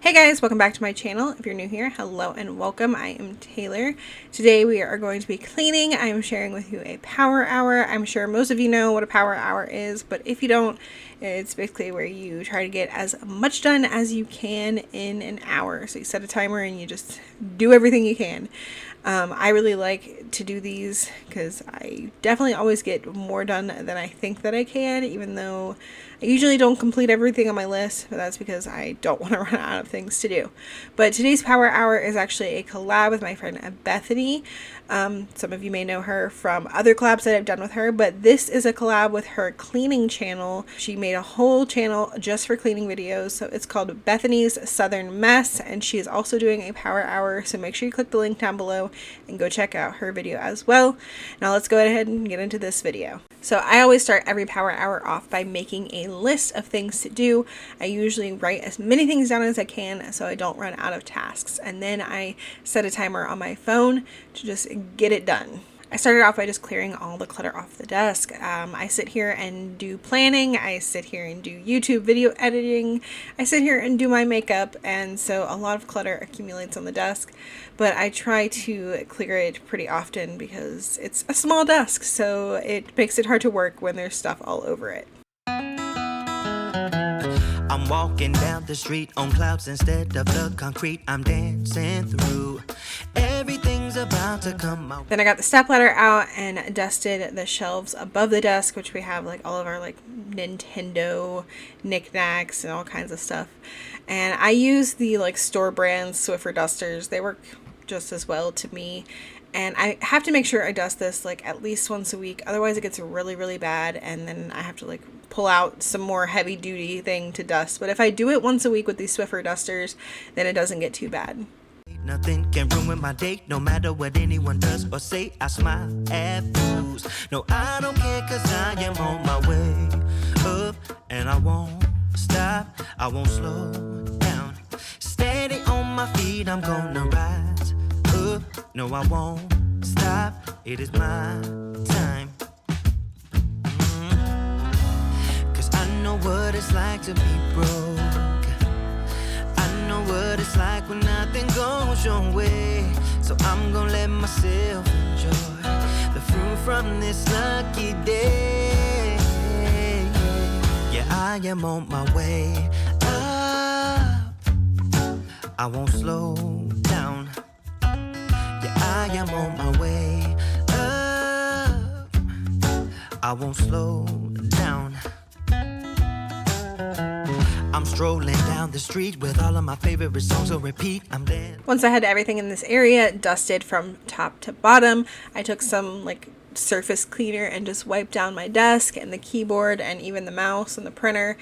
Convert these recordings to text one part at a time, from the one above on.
Hey guys, welcome back to my channel. If you're new here, hello and welcome. I am Taylor. Today we are going to be cleaning. I am sharing with you a power hour. I'm sure most of you know what a power hour is, but if you don't, it's basically where you try to get as much done as you can in an hour. So you set a timer and you just do everything you can. I really like to do these because I definitely always get more done than I think that I can, even though I usually don't complete everything on my list, but that's because I don't want to run out of things to do. But today's power hour is actually a collab with my friend Bethany. Some of you may know her from other collabs that I've done with her, but this is a collab with her cleaning channel. She made a whole channel just for cleaning videos, so it's called Bethany's Southern Mess, and she is also doing a power hour, so make sure you click the link down below and go check out her video as well. Now let's go ahead and get into this video. So I always start every power hour off by making a list of things to do. I usually write as many things down as I can so I don't run out of tasks, and then I set a timer on my phone to just get it done. I started off by just clearing all the clutter off the desk. I sit here and do planning. I sit here and do YouTube video editing. I sit here and do my makeup, and so a lot of clutter accumulates on the desk, but I try to clear it pretty often because it's a small desk, so it makes it hard to work when there's stuff all over it. I'm walking down the street on clouds instead of the concrete I'm dancing through. Everything's about to come out. Then I got the stepladder out and dusted the shelves above the desk, which we have like all of our like Nintendo knickknacks and all kinds of stuff. And I use the like store brand Swiffer dusters. They work just as well to me. And I have to make sure I dust this like at least once a week. Otherwise it gets really bad, and then I have to like pull out some more heavy duty thing to dust. But if I do it once a week with these Swiffer dusters, then it doesn't get too bad. Nothing can ruin my day, no matter what anyone does or say. I smile at fools. No, I don't care, cause I am on my way up, and I won't stop, I won't slow down. Steady on my feet, I'm gonna rise up. No, I won't stop, it is my time. Cause I know what it's like to be broke. I know what it's like when nothing goes your way. So I'm gonna let myself enjoy the fruit from this lucky day. Yeah, I am on my way up, I won't slow down. Yeah, I am on my way up, I won't slow down. I'm strolling down the street with all of my favorite songs on repeat. I'm dancing. Once I had everything in this area dusted from top to bottom, I took some like surface cleaner and just wiped down my desk and the keyboard and even the mouse and the printer.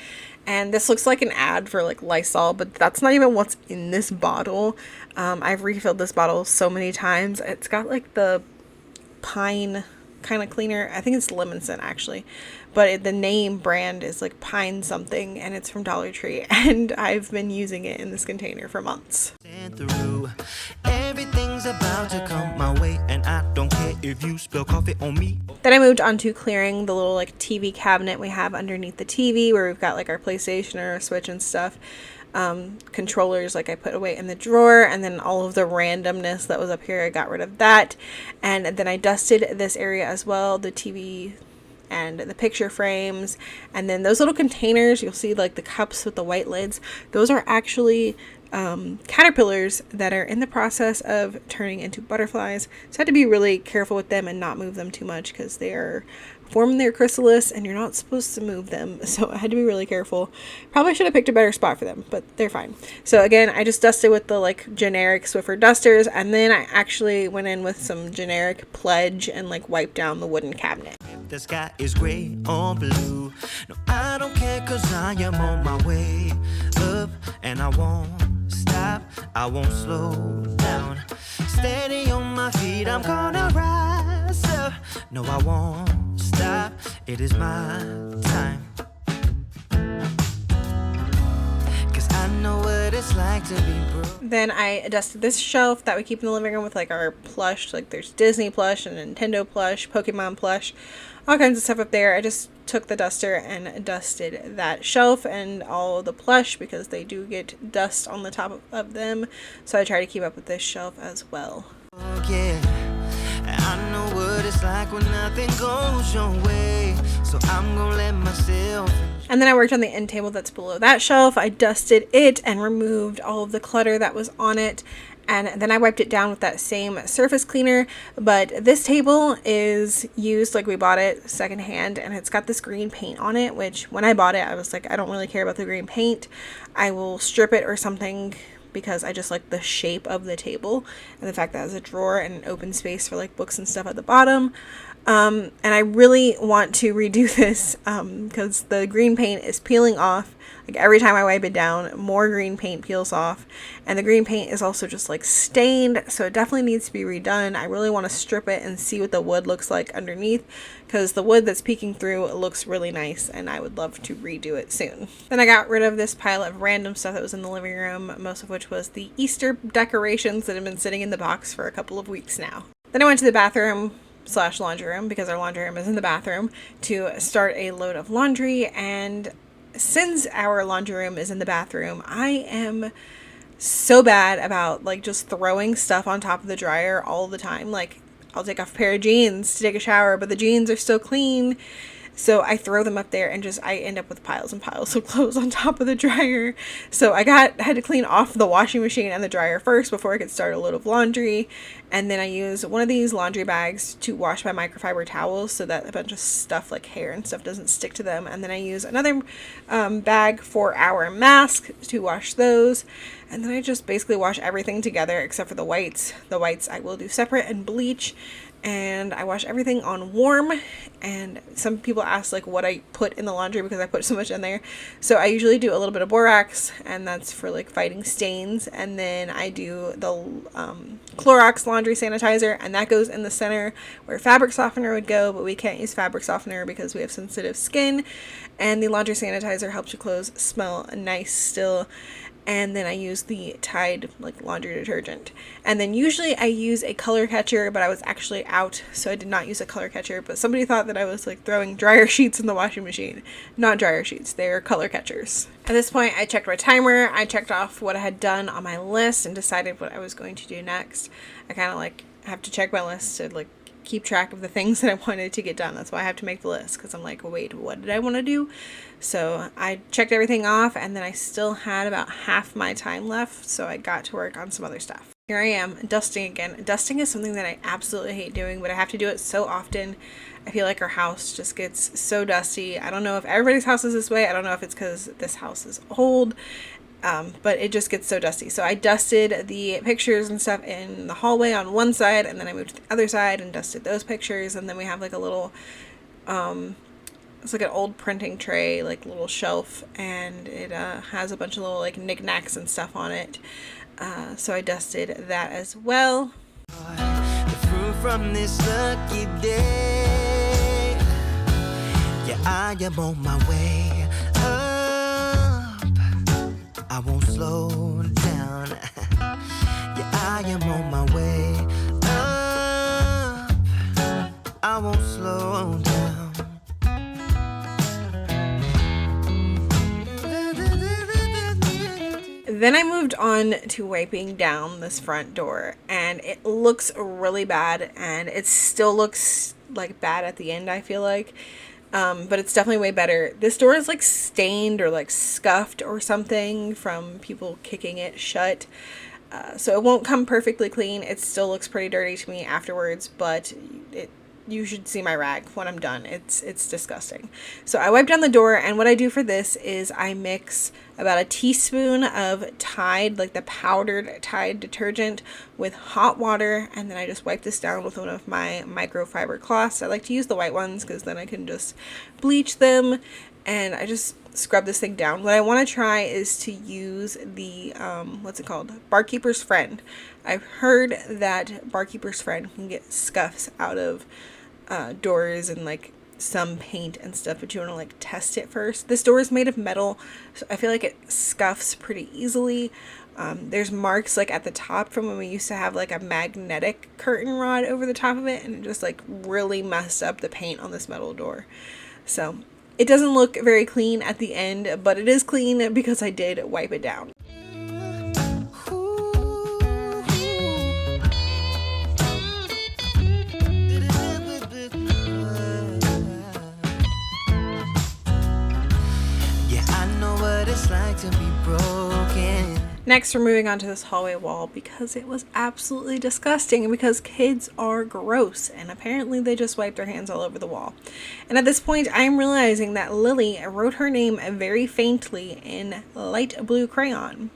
And this looks like an ad for like Lysol, but that's not even what's in this bottle. I've refilled this bottle so many times. It's got like the pine kind of cleaner. I think it's lemon scent actually, but the name brand is like Pine something, and it's from Dollar Tree, and I've been using it in this container for months. Through. Everything's about to come my way, and I don't care if you spill coffee on me. Then I moved on to clearing the little like TV cabinet we have underneath the TV, where we've got like our PlayStation or our Switch and stuff. Controllers like I put away in the drawer, and then all of the randomness that was up here, I got rid of that. And then I dusted this area as well, the TV and the picture frames, and then those little containers, you'll see like the cups with the white lids, those are actually caterpillars that are in the process of turning into butterflies. So I had to be really careful with them and not move them too much because they are forming their chrysalis and you're not supposed to move them. So I had to be really careful. Probably should have picked a better spot for them, but they're fine. So again, I just dusted with the like generic Swiffer dusters, and then I actually went in with some generic Pledge and like wiped down the wooden cabinet. The sky is gray or blue. No, I don't care, cause I am on my way up, and I won't stop, I won't slow down. Steady on my feet, I'm gonna rise up. No, I won't stop, it is my time. Cause I know what it's like to be broke. Then I dusted this shelf that we keep in the living room with like our plush, like there's Disney plush and Nintendo plush, Pokemon plush, all kinds of stuff up there. I just took the duster and dusted that shelf and all the plush because they do get dust on the top of them. So I try to keep up with this shelf as well. Yeah, I know what it's like when nothing goes your way, so I'm gonna let myself. And then I worked on the end table that's below that shelf. I dusted it and removed all of the clutter that was on it. And then I wiped it down with that same surface cleaner. But this table is used, like we bought it secondhand, and it's got this green paint on it, which when I bought it, I was like, I don't really care about the green paint. I will strip it or something because I just like the shape of the table and the fact that it has a drawer and an open space for like books and stuff at the bottom. And I really want to redo this because the green paint is peeling off. Like every time I wipe it down, more green paint peels off. And the green paint is also just like stained, so it definitely needs to be redone. I really want to strip it and see what the wood looks like underneath because the wood that's peeking through looks really nice and I would love to redo it soon. Then I got rid of this pile of random stuff that was in the living room, most of which was the Easter decorations that have been sitting in the box for a couple of weeks now. Then I went to the bathroom / laundry room because our laundry room is in the bathroom to start a load of laundry. And since our laundry room is in the bathroom, I am so bad about like just throwing stuff on top of the dryer all the time. Like I'll take off a pair of jeans to take a shower, but the jeans are still clean. So I throw them up there and I end up with piles and piles of clothes on top of the dryer. So I had to clean off the washing machine and the dryer first before I could start a load of laundry. And then I use one of these laundry bags to wash my microfiber towels so that a bunch of stuff like hair and stuff doesn't stick to them. And then I use another bag for our mask to wash those. And then I just basically wash everything together except for the whites. The whites I will do separate and bleach. And I wash everything on warm. And some people ask like what I put in the laundry because I put so much in there. So I usually do a little bit of borax, and that's for like fighting stains. And then I do the Clorox laundry sanitizer, and that goes in the center where fabric softener would go, but we can't use fabric softener because we have sensitive skin. And the laundry sanitizer helps your clothes smell nice still. And then I use the Tide like laundry detergent. And then usually I use a color catcher, but I was actually out, so I did not use a color catcher. But somebody thought that I was like throwing dryer sheets in the washing machine. Not dryer sheets, they're color catchers. At this point, I checked my timer. I checked off what I had done on my list and decided what I was going to do next. I kind of like have to check my list to like keep track of the things that I wanted to get done. That's why I have to make the list, because I'm like, wait, what did I want to do? So I checked everything off, and then I still had about half my time left, so I got to work on some other stuff. Here I am dusting again. Dusting is something that I absolutely hate doing, but I have to do it so often. I feel like our house just gets so dusty. I don't know if everybody's house is this way. I don't know if it's because this house is old. But it just gets so dusty. So I dusted the pictures and stuff in the hallway on one side, and then I moved to the other side and dusted those pictures. And then we have like a little, it's like an old printing tray, like little shelf, and it has a bunch of little like knickknacks and stuff on it. So I dusted that as well. The fruit from this lucky day. Yeah, I am on my way up. I won't slow down. Yeah, I am on my way up. I won't slow down. Then I moved on to wiping down this front door, and it looks really bad, and it still looks like bad at the end, I feel like. But it's definitely way better. This door is like stained or like scuffed or something from people kicking it shut. So it won't come perfectly clean. It still looks pretty dirty to me afterwards, but you should see my rag when I'm done. It's disgusting. So I wipe down the door, and what I do for this is I mix about a teaspoon of Tide, like the powdered Tide detergent, with hot water, and then I just wipe this down with one of my microfiber cloths. I like to use the white ones because then I can just bleach them, and I just scrub this thing down. What I want to try is to use the what's it called, Barkeeper's Friend. I've heard that Barkeeper's Friend can get scuffs out of doors and like some paint and stuff, but you want to like test it first. This door is made of metal, so I feel like it scuffs pretty easily. There's marks like at the top from when we used to have like a magnetic curtain rod over the top of it, and it just like really messed up the paint on this metal door. So it doesn't look very clean at the end, but it is clean because I did wipe it down. Yeah, I know what it's like to be broken. Next, we're moving on to this hallway wall because it was absolutely disgusting and because kids are gross and apparently they just wiped their hands all over the wall. And at this point, I'm realizing that Lily wrote her name very faintly in light blue crayon.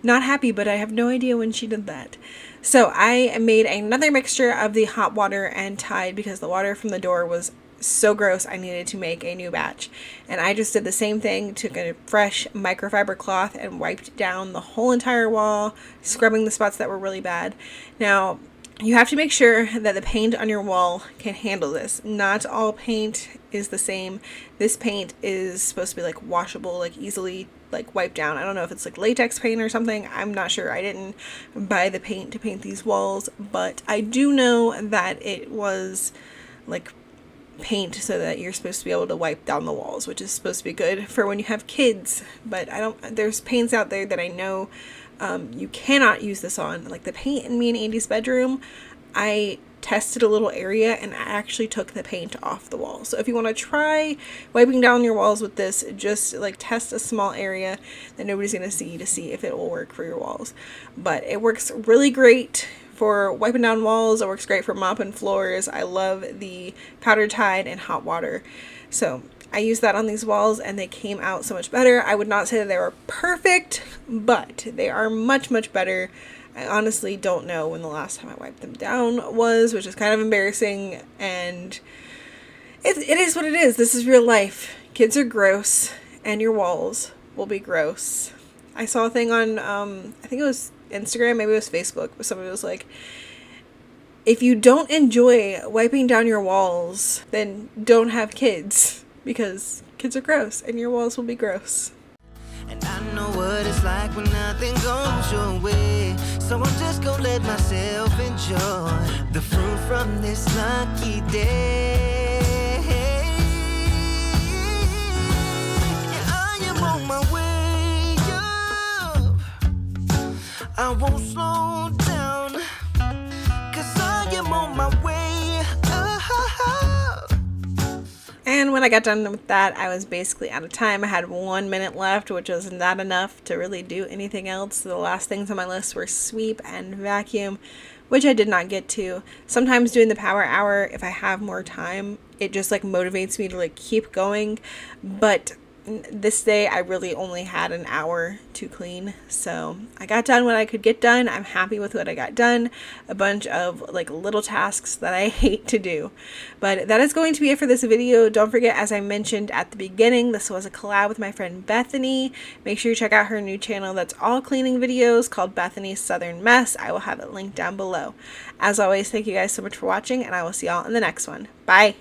Not happy, but I have no idea when she did that. So I made another mixture of the hot water and Tide because the water from the door was so gross. I needed to make a new batch, and I just did the same thing. Took a fresh microfiber cloth and wiped down the whole entire wall, scrubbing the spots that were really bad. Now you have to make sure that the paint on your wall can handle this. Not all paint is the same. This paint is supposed to be like washable, like easily like wipe down. I don't know if it's like latex paint or something. I'm not sure. I didn't buy the paint to paint these walls, but I do know that it was like paint so that you're supposed to be able to wipe down the walls, which is supposed to be good for when you have kids. But there's paints out there that I know you cannot use this on. Like the paint in me and Andy's bedroom, I tested a little area and I actually took the paint off the wall. So if you want to try wiping down your walls with this, just like test a small area that nobody's going to see if it will work for your walls. But it works really great for wiping down walls. It works great for mopping floors. I love the powdered Tide and hot water. So I used that on these walls and they came out so much better. I would not say that they were perfect, but they are much, much better. I honestly don't know when the last time I wiped them down was, which is kind of embarrassing, and it is what it is. This is real life. Kids are gross and your walls will be gross. I saw a thing on, I think it was Instagram, maybe it was Facebook, but somebody was like, if you don't enjoy wiping down your walls, then don't have kids, because kids are gross and your walls will be gross. And I know what it's like when nothing goes your way. So I'm just gonna let myself enjoy the fruit from this lucky day. Yeah, I am on my way up. I won't slow down, 'cause I am on my way up. And when I got done with that, I was basically out of time. I had 1 minute left, which was not enough to really do anything else. The last things on my list were sweep and vacuum, which I did not get to. Sometimes doing the power hour, if I have more time, it just like motivates me to like keep going. But this day I really only had an hour to clean, so I got done what I could get done. I'm happy with what I got done. A bunch of like little tasks that I hate to do, but that is going to be it for this video. Don't forget, as I mentioned at the beginning, this was a collab with my friend Bethany. Make sure you check out her new channel that's all cleaning videos called Bethany's Southern Mess. I will have it linked down below. As always, thank you guys so much for watching, and I will see y'all in the next one. Bye.